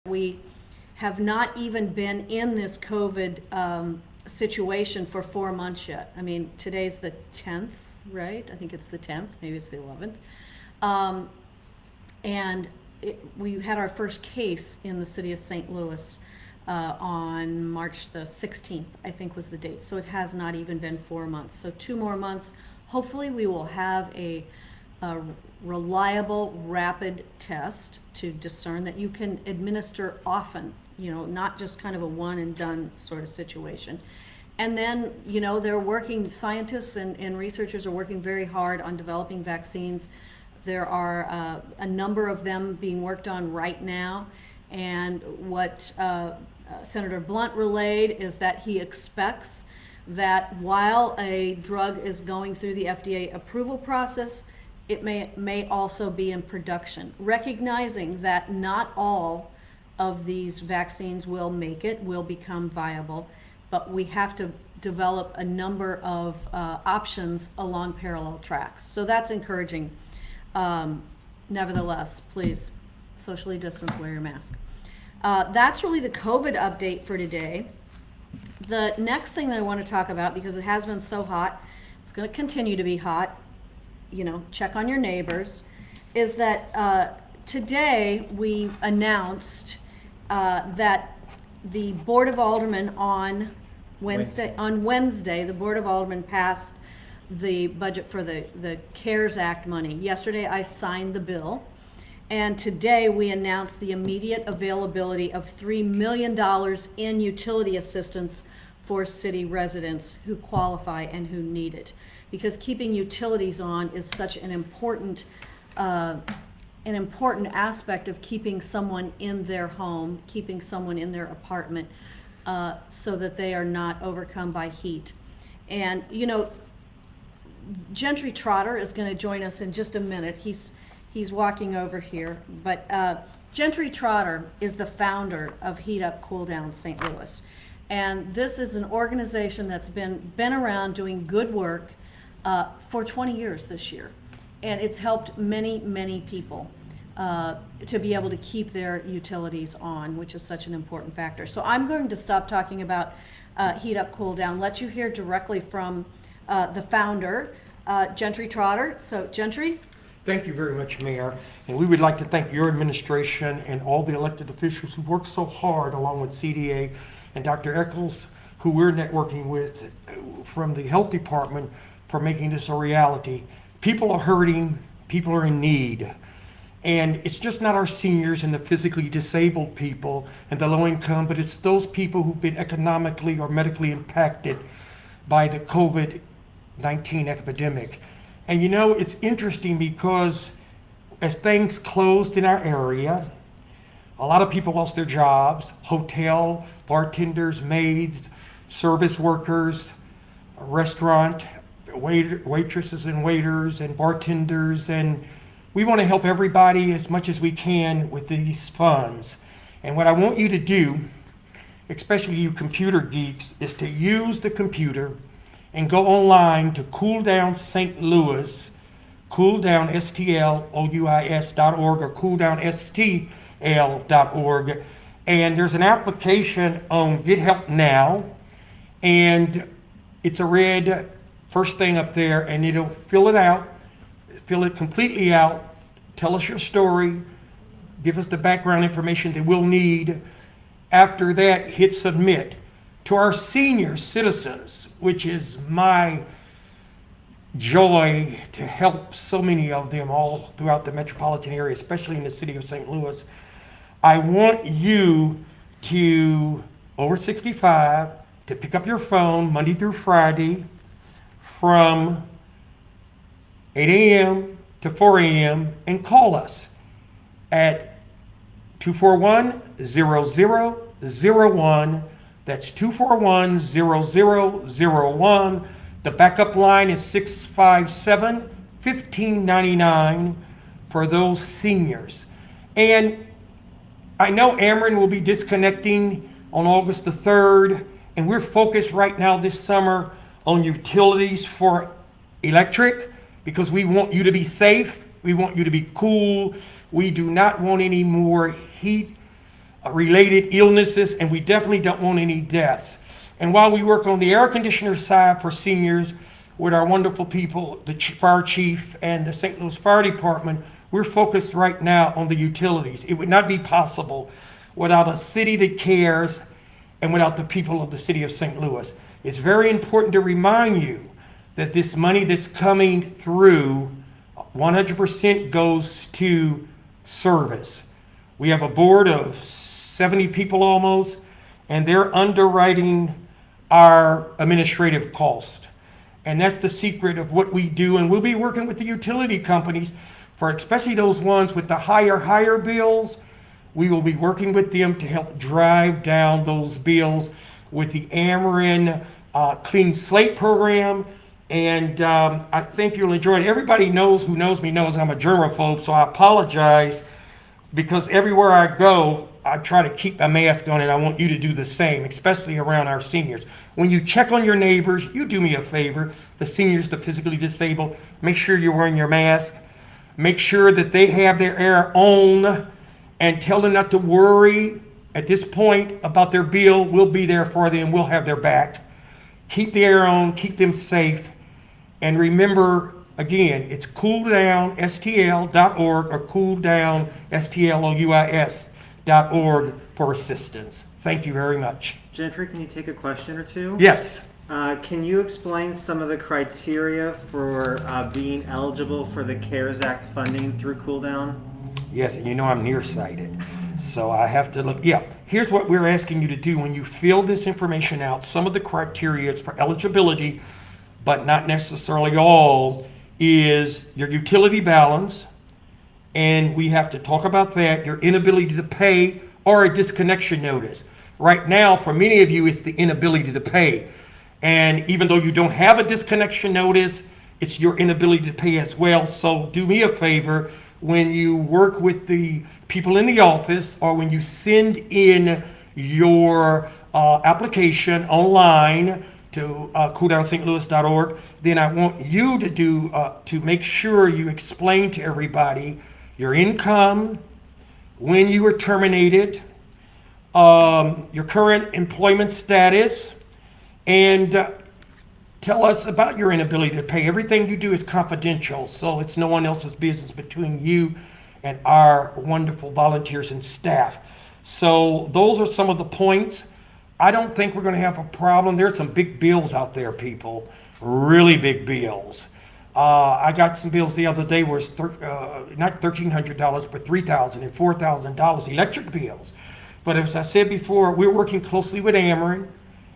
We have not even been in this COVID situation for 4 months yet. I mean, today's the 10th, right? I think it's the 10th, maybe it's the 11th. And we had our first case in the city of St. Louis on March the 16th, I think was the date. So it has not even been 4 months. So 2 more months. Hopefully we will have a reliable, rapid test to discern that you can administer often, not just kind of a one and done sort of situation. And then, they're working, scientists and researchers are working very hard on developing vaccines. There are a number of them being worked on right now. And what Senator Blunt relayed is that he expects that while a drug is going through the FDA approval process, it may also be in production, recognizing that not all of these vaccines will become viable, but we have to develop a number of options along parallel tracks. So that's encouraging. Nevertheless, please socially distance, wear your mask. That's really the COVID update for today. The next thing that I want to talk about, because it has been so hot, it's going to continue to be hot, check on your neighbors, is that today we announced that the Board of Aldermen on Wednesday, the Board of Aldermen passed the budget for the CARES Act money. Yesterday I signed the bill, and today we announced the immediate availability of $3 million in utility assistance for city residents who qualify and who need it. Because keeping utilities on is such an important aspect of keeping someone in their home, keeping someone in their apartment, so that they are not overcome by heat. And Gentry Trotter is going to join us in just a minute. He's walking over here, but Gentry Trotter is the founder of Heat Up, Cool Down St. Louis, and this is an organization that's been around doing good work for 20 years this year, and it's helped many people to be able to keep their utilities on, which is such an important factor. So I'm going to stop talking about Heat Up, Cool Down, let you hear directly from the founder, Gentry Trotter. So Gentry. Thank you very much, Mayor. And we would like to thank your administration and all the elected officials who worked so hard, along with CDA and Dr. Eccles, who we're networking with from the health department, for making this a reality. People are hurting, people are in need. And it's just not our seniors and the physically disabled people and the low income, but it's those people who've been economically or medically impacted by the COVID-19 epidemic. And it's interesting because as things closed in our area, a lot of people lost their jobs: hotel, bartenders, maids, service workers, restaurant waitresses and waiters and bartenders. And we want to help everybody as much as we can with these funds. And what I want you to do, especially you computer geeks, is to use the computer and go online to Cool Down St. Louis, Cool Down STL, OUIS.org, or CoolDownSTL.org. And there's an application on Get Help Now, and it's a red first thing up there, and it'll fill it completely out, tell us your story, give us the background information that we'll need. After that, hit submit. To our senior citizens, which is my joy to help so many of them all throughout the metropolitan area, especially in the city of St. Louis, I want you to, over 65, to pick up your phone Monday through Friday from 8 a.m. to 4 a.m. and call us at 241-0001. That's 241-0001. The backup line is 657-1599 for those seniors. And I know Ameren will be disconnecting on August the 3rd, and we're focused right now this summer on utilities for electric, because we want you to be safe, we want you to be cool, we do not want any more heat related illnesses, and we definitely don't want any deaths. And while we work on the air conditioner side for seniors with our wonderful people, the fire chief and the St. Louis Fire Department, we're focused right now on the utilities. It would not be possible without a city that cares and without the people of the city of St. Louis. It's very important to remind you that this money that's coming through 100% goes to service. We have a board of 70 people almost, and they're underwriting our administrative cost. And that's the secret of what we do. And we'll be working with the utility companies for especially those ones with the higher bills. We will be working with them to help drive down those bills with the Ameren Clean Slate program. And I think you'll enjoy it. Everybody who knows me knows I'm a germaphobe, so I apologize because everywhere I go, I try to keep my mask on, and I want you to do the same, especially around our seniors. When you check on your neighbors, you do me a favor, the seniors, the physically disabled, make sure you're wearing your mask. Make sure that they have their air on, and tell them not to worry at this point about their bill. We'll be there for them. We'll have their back. Keep the air on, keep them safe. And remember, again, it's cooldownsTL.org or cooldownsTLOUIS.org for assistance. Thank you very much. Gentry, can you take a question or two? Yes. Can you explain some of the criteria for being eligible for the CARES Act funding through Cooldown? Yes, and you know I'm nearsighted, so I have to look. Yeah, here's what we're asking you to do when you fill this information out. Some of the criteria for eligibility, but not necessarily all, is your utility balance, and we have to talk about that, your inability to pay, or a disconnection notice. Right now, for many of you, it's the inability to pay. And even though you don't have a disconnection notice, it's your inability to pay as well. So do me a favor, when you work with the people in the office, or when you send in your application online to cooldownsTLouis.org, then I want you to do to make sure you explain to everybody your income, when you were terminated, your current employment status, and tell us about your inability to pay. Everything you do is confidential, so it's no one else's business between you and our wonderful volunteers and staff. So those are some of the points. I don't think we're going to have a problem. There's some big bills out there, people, really big bills. I got some bills the other day where it's not $1,300, but $3,000 and $4,000 electric bills. But as I said before, we're working closely with Ameren.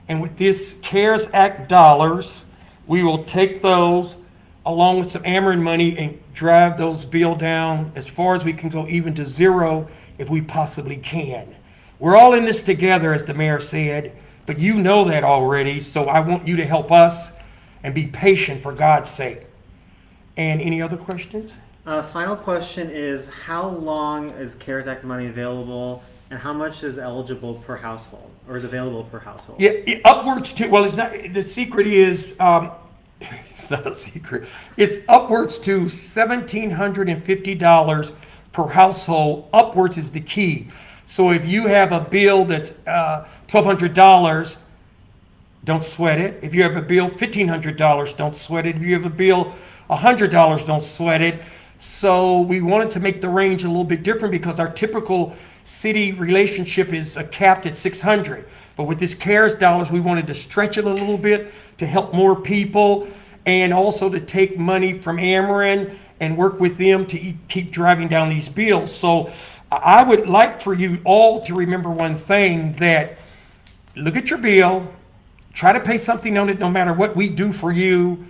And with this CARES Act dollars, we will take those along with some Ameren money and drive those bills down as far as we can go, even to zero if we possibly can. We're all in this together, as the mayor said, but you know that already, so I want you to help us and be patient for God's sake. And any other questions? Final question is, how long is CARES Act money available, and how much is eligible per household, or is available per household? Yeah, upwards to, well, it's not, the secret is, it's not a secret. It's upwards to $1,750 per household. Upwards is the key. So if you have a bill that's $1,200, don't sweat it. If you have a bill $1,500, don't sweat it. If you have a bill $100, don't sweat it. So we wanted to make the range a little bit different because our typical city relationship is capped at $600. But with this CARES dollars, we wanted to stretch it a little bit to help more people, and also to take money from Ameren and work with them to keep driving down these bills. So I would like for you all to remember one thing, that look at your bill, try to pay something on it no matter what we do for you,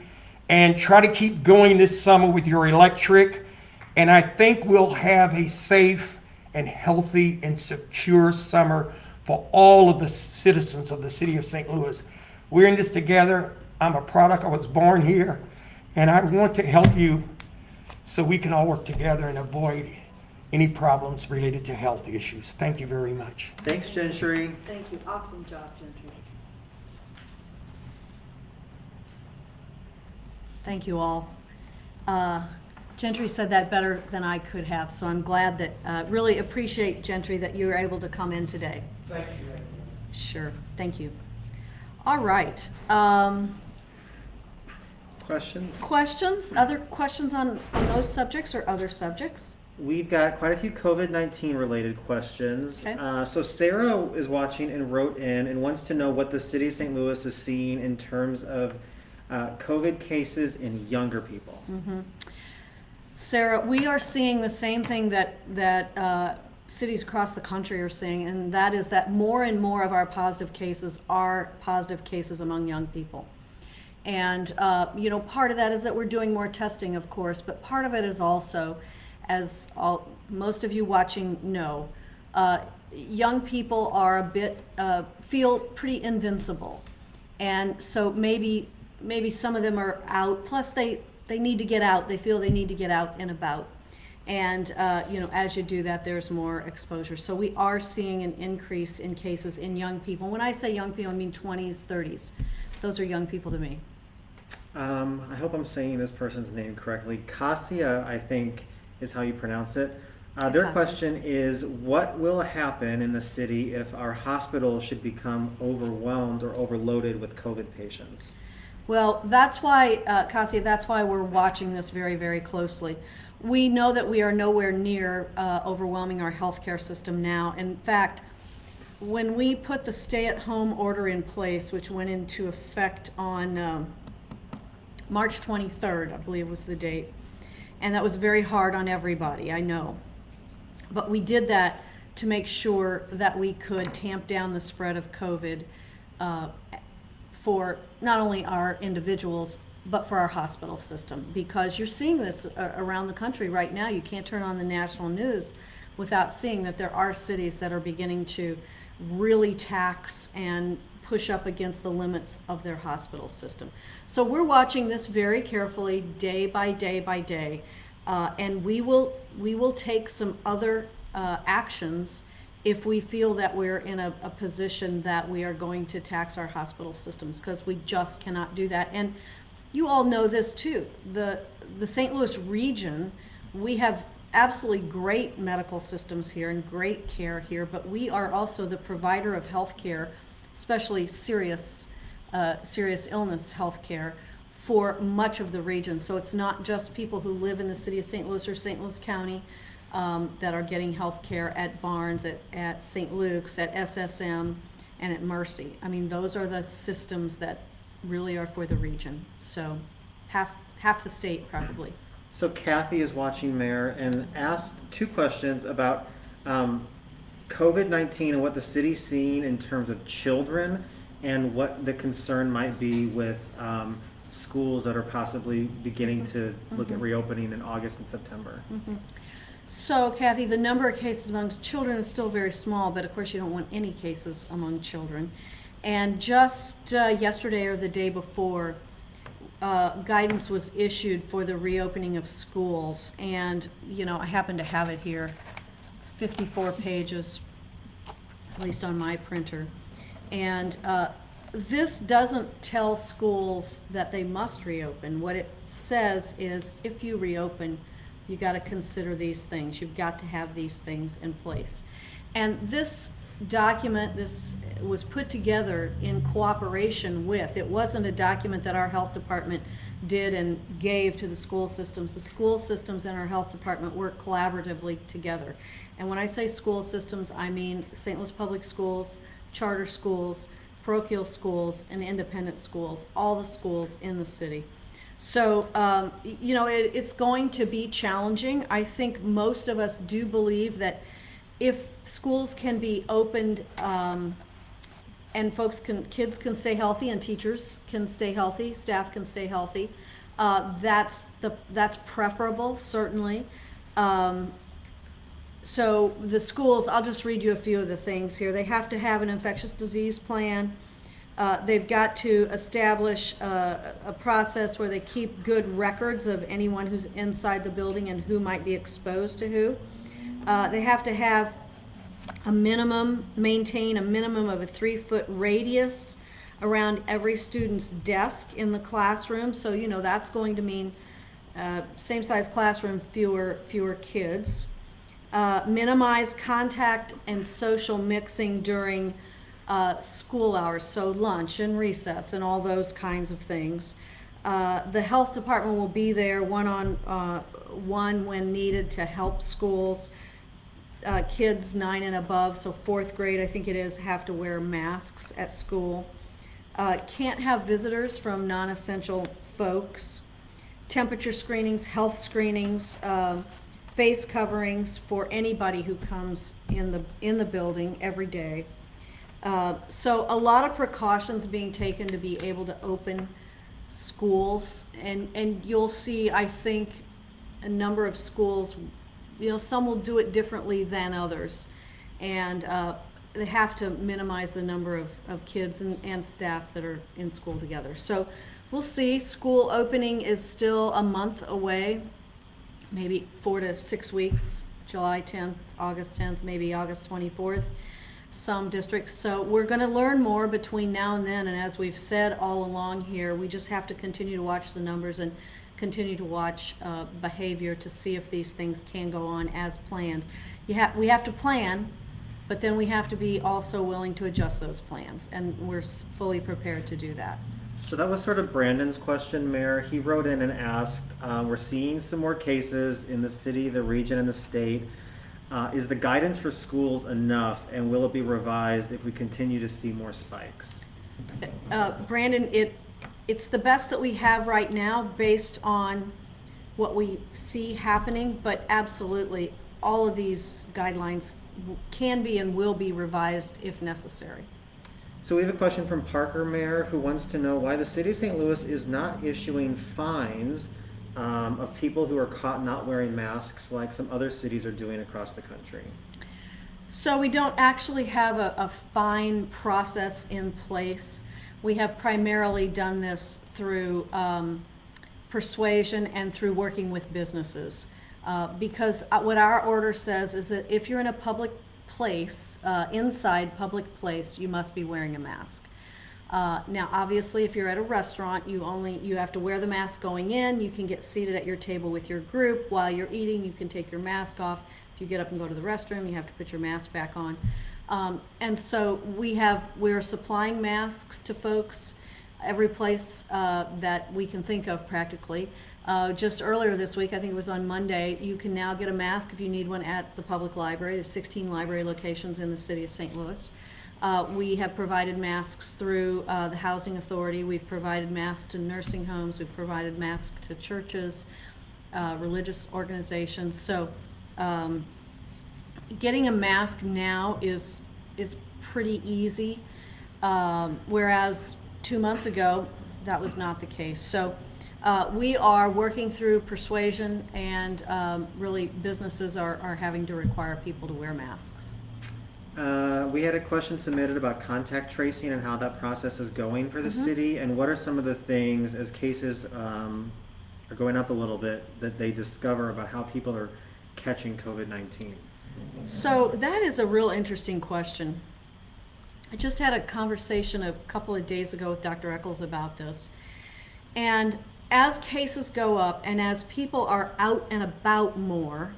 and try to keep going this summer with your electric. And I think we'll have a safe and healthy and secure summer for all of the citizens of the city of St. Louis. We're in this together. I'm a product. I was born here, and I want to help you so we can all work together and avoid any problems related to health issues. Thank you very much. Thanks, Gentry. Thank you. Awesome job, Gentry. Thank you all. Gentry said that better than I could have, so I'm glad that, really appreciate, Gentry, that you were able to come in today. Thank you. Sure, thank you. All right. Questions? Questions? Other questions on those subjects or other subjects? We've got quite a few COVID-19 related questions. Okay. So Sarah is watching and wrote in and wants to know what the city of St. Louis is seeing in terms of COVID cases in younger people. Sarah, we are seeing the same thing that cities across the country are seeing, and that is that more and more of our positive cases are positive cases among young people. And, part of that is that we're doing more testing, of course, but part of it is also, as most of you watching know, young people are feel pretty invincible. And so maybe some of them are out, plus they need to get out, they feel they need to get out and about. And, as you do that, there's more exposure. So we are seeing an increase in cases in young people. When I say young people, I mean 20s, 30s. Those are young people to me. I hope I'm saying this person's name correctly. Cassia, I think, is how you pronounce it. Their Cassia. question is, what will happen in the city if our hospital should become overwhelmed or overloaded with COVID patients? Well, that's why, Cassia, that's why we're watching this very, very closely. We know that we are nowhere near overwhelming our healthcare system now. In fact, when we put the stay-at-home order in place, which went into effect on March 23rd, I believe was the date, and that was very hard on everybody, I know. But we did that to make sure that we could tamp down the spread of COVID for not only our individuals, but for our hospital system. Because you're seeing this around the country right now. You can't turn on the national news without seeing that there are cities that are beginning to really tax and push up against the limits of their hospital system. So we're watching this very carefully, day by day by day, and we will take some other actions if we feel that we're in a position that we are going to tax our hospital systems, because we just cannot do that. And you all know this too. The St. Louis region, we have absolutely great medical systems here and great care here, but we are also the provider of health care, especially serious illness health care, for much of the region. So it's not just people who live in the city of St. Louis or St. Louis County that are getting health care at Barnes, at St. Luke's, at SSM, and at Mercy. I mean, those are the systems that really are for the region. So half the state probably. So Kathy is watching, Mayor, and asked two questions about COVID-19 and what the city's seeing in terms of children and what the concern might be with schools that are possibly beginning to look at reopening in August and September. So Kathy, the number of cases among children is still very small, but of course you don't want any cases among children. And just yesterday or the day before, guidance was issued for the reopening of schools. And, I happen to have it here. It's 54 pages, at least on my printer. And this doesn't tell schools that they must reopen. What it says is if you reopen, you got to consider these things. You've got to have these things in place. And this document, this was put together in cooperation with, it wasn't a document that our health department did and gave to the school systems. The school systems and our health department work collaboratively together. And when I say school systems, I mean St. Louis Public Schools, charter schools, parochial schools, and independent schools, all the schools in the city. So, it's going to be challenging. I think most of us do believe that if schools can be opened and kids can stay healthy and teachers can stay healthy, staff can stay healthy, that's preferable, certainly. So the schools, I'll just read you a few of the things here. They have to have an infectious disease plan. They've got to establish a process where they keep good records of anyone who's inside the building and who might be exposed to who. They have to have maintain a minimum of a 3-foot radius around every student's desk in the classroom. So, that's going to mean same-size classroom, fewer kids. Minimize contact and social mixing during school hours, so lunch and recess and all those kinds of things. The health department will be there one-on-one when needed to help schools. Kids 9 and above, so 4th grade, I think it is, have to wear masks at school. Can't have visitors from non-essential folks. Temperature screenings, health screenings, face coverings for anybody who comes in the building every day. So a lot of precautions being taken to be able to open schools, and you'll see, I think, a number of schools, some will do it differently than others, and they have to minimize the number of kids and staff that are in school together. So we'll see. School opening is still a month away, maybe 4 to 6 weeks, July 10th, August 10th, maybe August 24th, some districts. So we're going to learn more between now and then, and as we've said all along here, we just have to continue to watch the numbers and continue to watch behavior to see if these things can go on as planned. We have to plan, but then we have to be also willing to adjust those plans, and we're fully prepared to do that. So that was sort of Brandon's question, Mayor. He wrote in and asked, we're seeing some more cases in the city, the region, and the state. Is the guidance for schools enough, and will it be revised if we continue to see more spikes? Brandon, it's the best that we have right now based on what we see happening, but absolutely all of these guidelines can be and will be revised if necessary. So we have a question from Parker, Mayor, who wants to know why the city of St. Louis is not issuing fines of people who are caught not wearing masks like some other cities are doing across the country. So we don't actually have a fine process in place. We have primarily done this through persuasion and through working with businesses. Because what our order says is that if you're in a public place, inside public place, you must be wearing a mask. Now, obviously, if you're at a restaurant, you have to wear the mask going in. You can get seated at your table with your group. While you're eating, you can take your mask off. If you get up and go to the restroom, you have to put your mask back on. And so we're supplying masks to folks every place that we can think of practically. Just earlier this week, I think it was on Monday, you can now get a mask if you need one at the public library. There's 16 library locations in the city of St. Louis. We have provided masks through the Housing Authority. We've provided masks to nursing homes. We've provided masks to churches, religious organizations. So getting a mask now is pretty easy, whereas 2 months ago, that was not the case. So we are working through persuasion, and really businesses are having to require people to wear masks. We had a question submitted about contact tracing and how that process is going for the city, and what are some of the things, as cases are going up a little bit, that they discover about how people are catching COVID-19? So that is a real interesting question. I just had a conversation a couple of days ago with Dr. Eccles about this. And as cases go up and as people are out and about more,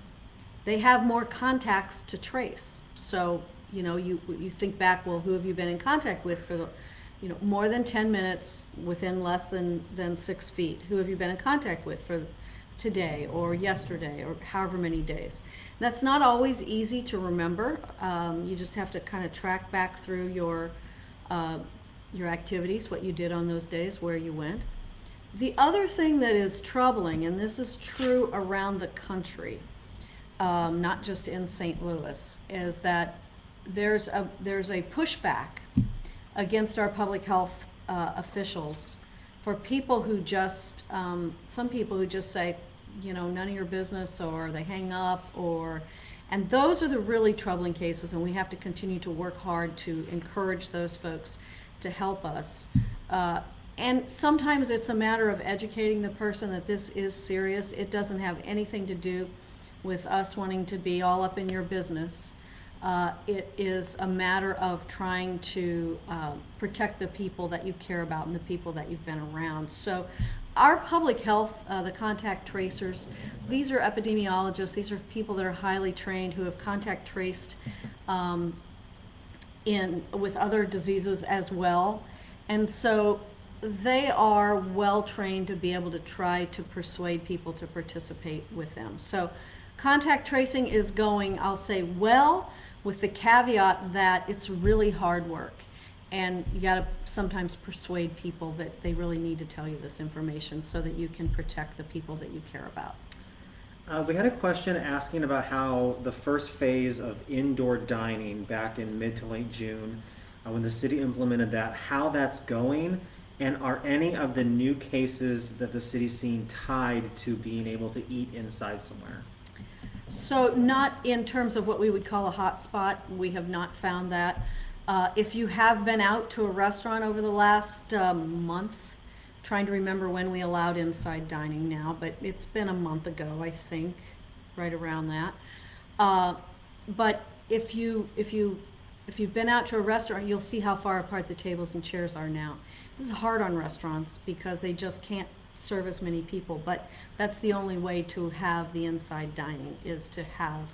they have more contacts to trace. So, you think back, well, who have you been in contact with for the, more than 10 minutes within less than 6 feet? Who have you been in contact with for today or yesterday or however many days? That's not always easy to remember. You just have to kind of track back through your activities, what you did on those days, where you went. The other thing that is troubling, and this is true around the country, not just in St. Louis, is that there's a pushback against our public health officials for people who just, some people who just say, none of your business, or they hang up, and those are the really troubling cases, and we have to continue to work hard to encourage those folks to help us. And sometimes it's a matter of educating the person that this is serious. It doesn't have anything to do with us wanting to be all up in your business. It is a matter of trying to protect the people that you care about and the people that you've been around. So our public health, the contact tracers, these are epidemiologists, these are people that are highly trained who have contact traced with other diseases as well. And so they are well trained to be able to try to persuade people to participate with them. So contact tracing is going, I'll say, well, with the caveat that it's really hard work. And you gotta sometimes persuade people that they really need to tell you this information so that you can protect the people that you care about. We had a question asking about how the first phase of indoor dining back in mid to late June, when the city implemented that, how that's going, and are any of the new cases that the city's seeing tied to being able to eat inside somewhere? So not in terms of what we would call a hot spot. We have not found that. If you have been out to a restaurant over the last month, trying to remember when we allowed inside dining now, but it's been a month ago, I think, right around that. But if you've been out to a restaurant, you'll see how far apart the tables and chairs are now. This is hard on restaurants because they just can't serve as many people, but that's the only way to have the inside dining, is to have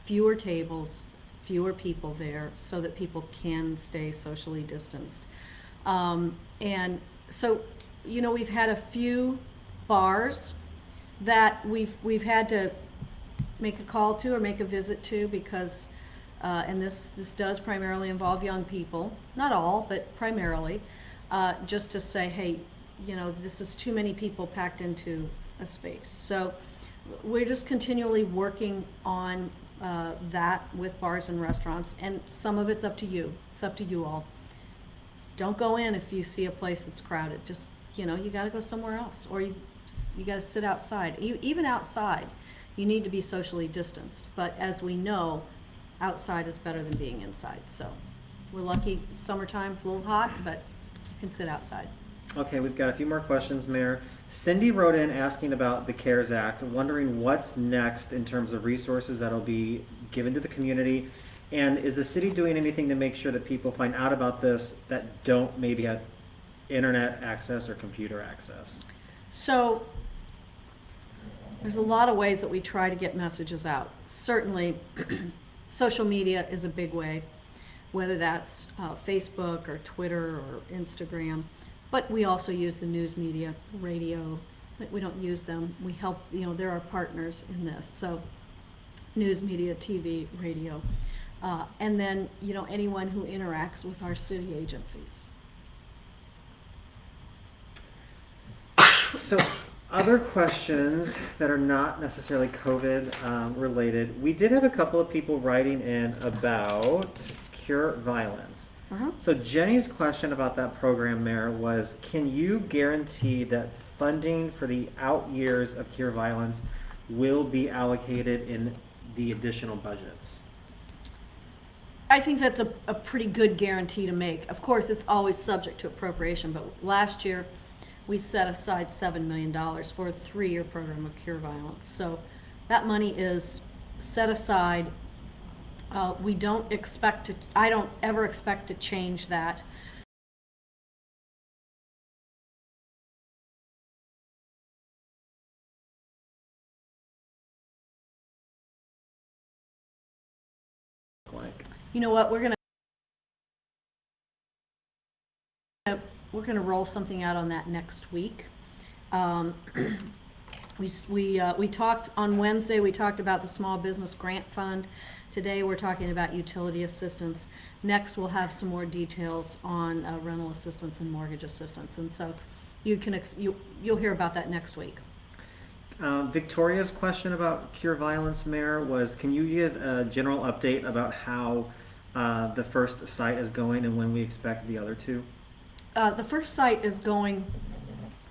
fewer tables, fewer people there, so that people can stay socially distanced. And so, you know, we've had a few bars that we've had to make a call to or make a visit to because, and this does primarily involve young people, not all, but primarily, just to say, hey, you know, this is too many people packed into a space. So we're just continually working on that with bars and restaurants, and some of it's up to you. It's up to you all. Don't go in if you see a place that's crowded. Just, you know, you got to go somewhere else, or you got to sit outside. Even outside, you need to be socially distanced. But as we know, outside is better than being inside. So we're lucky. Summertime, it's a little hot, but you can sit outside. Okay, we've got a few more questions, Mayor. Cindy wrote in asking about the CARES Act, wondering what's next in terms of resources that'll be given to the community. And is the city doing anything to make sure that people find out about this that don't maybe have internet access or computer access? So there's a lot of ways that we try to get messages out. Certainly, social media is a big way, whether that's Facebook or Twitter or Instagram. But we also use the news media, radio. We don't use them. We help, you know, they're our partners in this. So news media, TV, radio. And then, you know, anyone who interacts with our city agencies. So other questions that are not necessarily COVID related, we did have a couple of people writing in about Cure Violence. So Jenny's question about that program, Mayor, was, can you guarantee that funding for the out years of Cure Violence will be allocated in the additional budgets? I think that's a pretty good guarantee to make. Of course, it's always subject to appropriation, but last year we set aside $7 million for a 3-year program of Cure Violence. So that money is set aside. We don't expect to, I don't ever expect to change that. You know what, we're gonna roll something out on that next week. We talked on Wednesday, we talked about the Small Business Grant Fund. Today we're talking about utility assistance. Next we'll have some more details on rental assistance and mortgage assistance. And so you'll hear about that next week. Victoria's question about Cure Violence, Mayor, was, can you give a general update about how the first site is going and when we expect the other two? The first site is going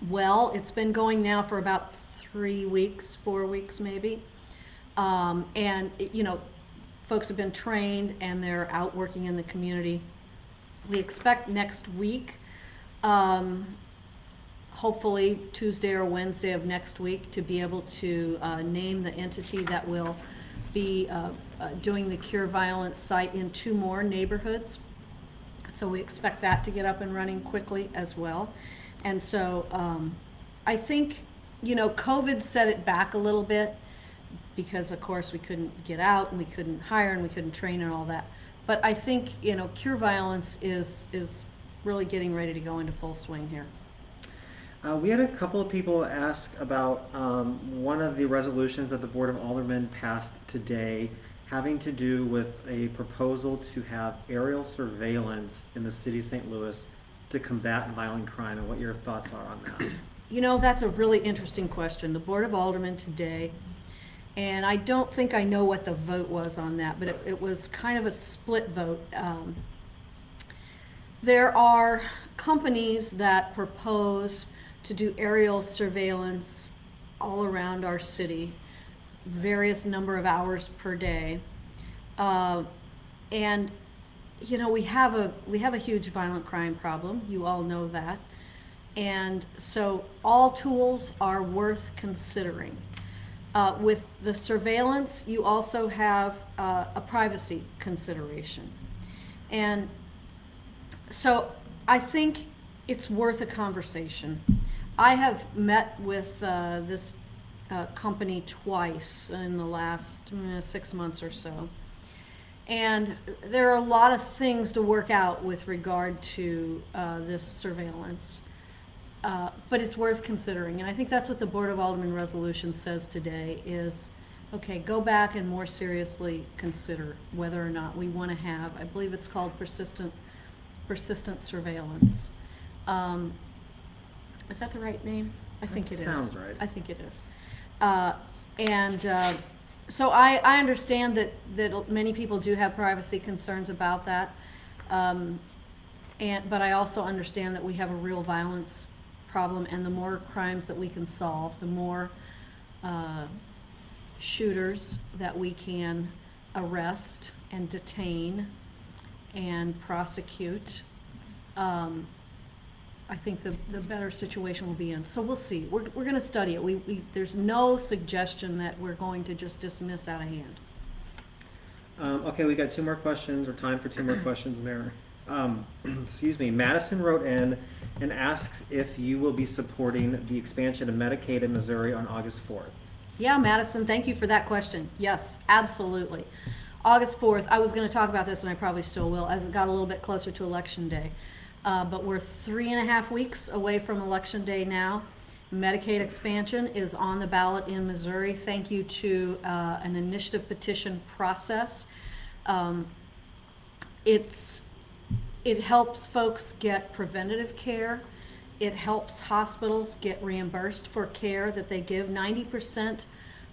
well. It's been going now for about 3 weeks, 4 weeks maybe. And, you know, folks have been trained and they're out working in the community. We expect next week, hopefully Tuesday or Wednesday of next week, to be able to name the entity that will be doing the Cure Violence site in 2 more neighborhoods. So we expect that to get up and running quickly as well. And so I think, COVID set it back a little bit because, of course, we couldn't get out and we couldn't hire and we couldn't train and all that. But I think, Cure Violence is really getting ready to go into full swing here. We had a couple of people ask about one of the resolutions that the Board of Aldermen passed today having to do with a proposal to have aerial surveillance in the city of St. Louis to combat violent crime, and what your thoughts are on that. That's a really interesting question. The Board of Aldermen today, and I don't think I know what the vote was on that, but it was kind of a split vote. There are companies that propose to do aerial surveillance all around our city, various number of hours per day. And we have a huge violent crime problem. You all know that. And so all tools are worth considering. With the surveillance, you also have a privacy consideration. And so I think it's worth a conversation. I have met with this company twice in the last 6 months or so. And there are a lot of things to work out with regard to this surveillance. But it's worth considering. And I think that's what the Board of Aldermen resolution says today is, okay, go back and more seriously consider whether or not we want to have, I believe it's called persistent surveillance. Is that the right name? I think it is. Sounds right. I think it is. So I understand that many people do have privacy concerns about that. But I also understand that we have a real violence problem, and the more crimes that we can solve, the more shooters that we can arrest and detain and prosecute, I think the better situation we'll be in. So we'll see. We're going to study it. There's no suggestion that we're going to just dismiss out of hand. Okay, we got two more questions, or time for two more questions, Mayor. Excuse me. Madison wrote in and asks if you will be supporting the expansion of Medicaid in Missouri on August 4th. Yeah, Madison, thank you for that question. Yes, absolutely. August 4th, I was going to talk about this, and I probably still will, as it got a little bit closer to Election Day. But we're 3.5 weeks away from Election Day now. Medicaid expansion is on the ballot in Missouri. Thank you to an initiative petition process. It helps folks get preventative care. It helps hospitals get reimbursed for care that they give. 90%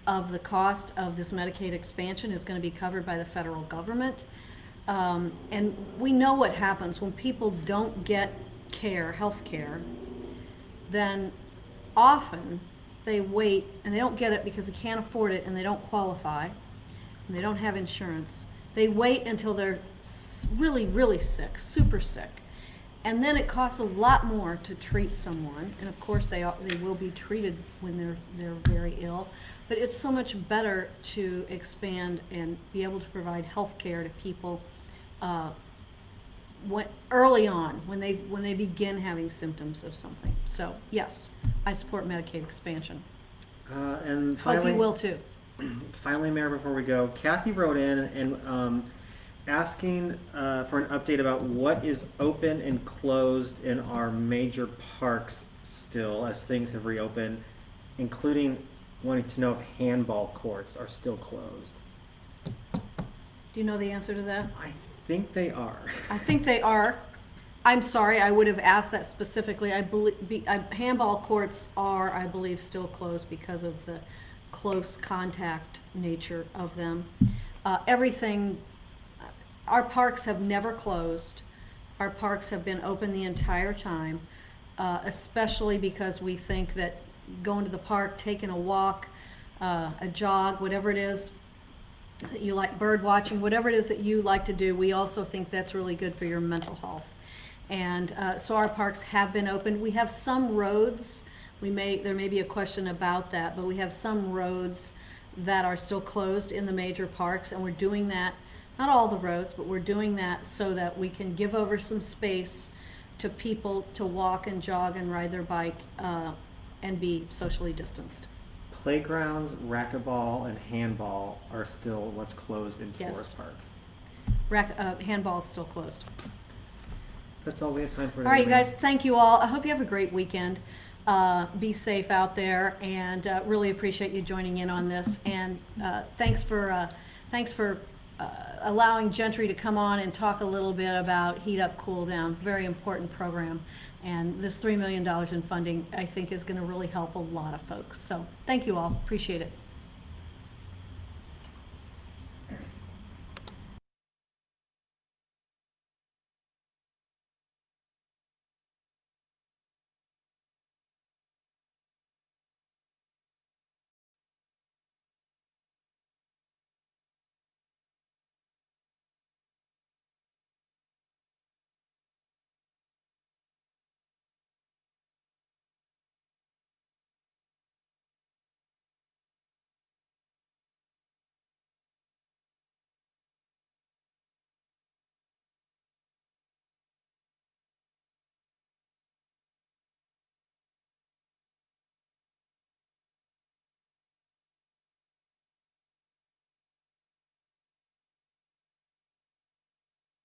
of the cost of this Medicaid expansion is going to be covered by the federal government. And we know what happens when people don't get care, health care, then often they wait and they don't get it because they can't afford it and they don't qualify and they don't have insurance. They wait until they're really, really sick, super sick. And then it costs a lot more to treat someone. And of course they will be treated when they're very ill. But it's so much better to expand and be able to provide health care to people early on when they begin having symptoms of something. So yes, I support Medicaid expansion. And Hope finally, you will too. Finally, Mayor, before we go, Kathy wrote in and asking for an update about what is open and closed in our major parks still as things have reopened, including wanting to know if handball courts are still closed. Do you know the answer to that? I think they are. I think they are. I'm sorry, I would have asked that specifically. I believe handball courts are, I believe, still closed because of the close contact nature of them. Our parks have never closed. Our parks have been open the entire time, especially because we think that going to the park, taking a walk, a jog, whatever it is, you like bird watching, whatever it is that you like to do, we also think that's really good for your mental health. And so our parks have been open. We have some roads, there may be a question about that, but we have some roads that are still closed in the major parks, and we're doing that, not all the roads, but we're doing that so that we can give over some space to people to walk and jog and ride their bike and be socially distanced. Playgrounds, racquetball, and handball are still what's closed in Yes. Forest Park. Handball is still closed. That's all we have time for today. All right, you Mayor. guys, thank you all. I hope you have a great weekend. Be safe out there, and really appreciate you joining in on this. And thanks for allowing Gentry to come on and talk a little bit about Heat Up, Cool Down. Very important program. And this $3 million in funding, I think, is going to really help a lot of folks. So thank you all. Appreciate it.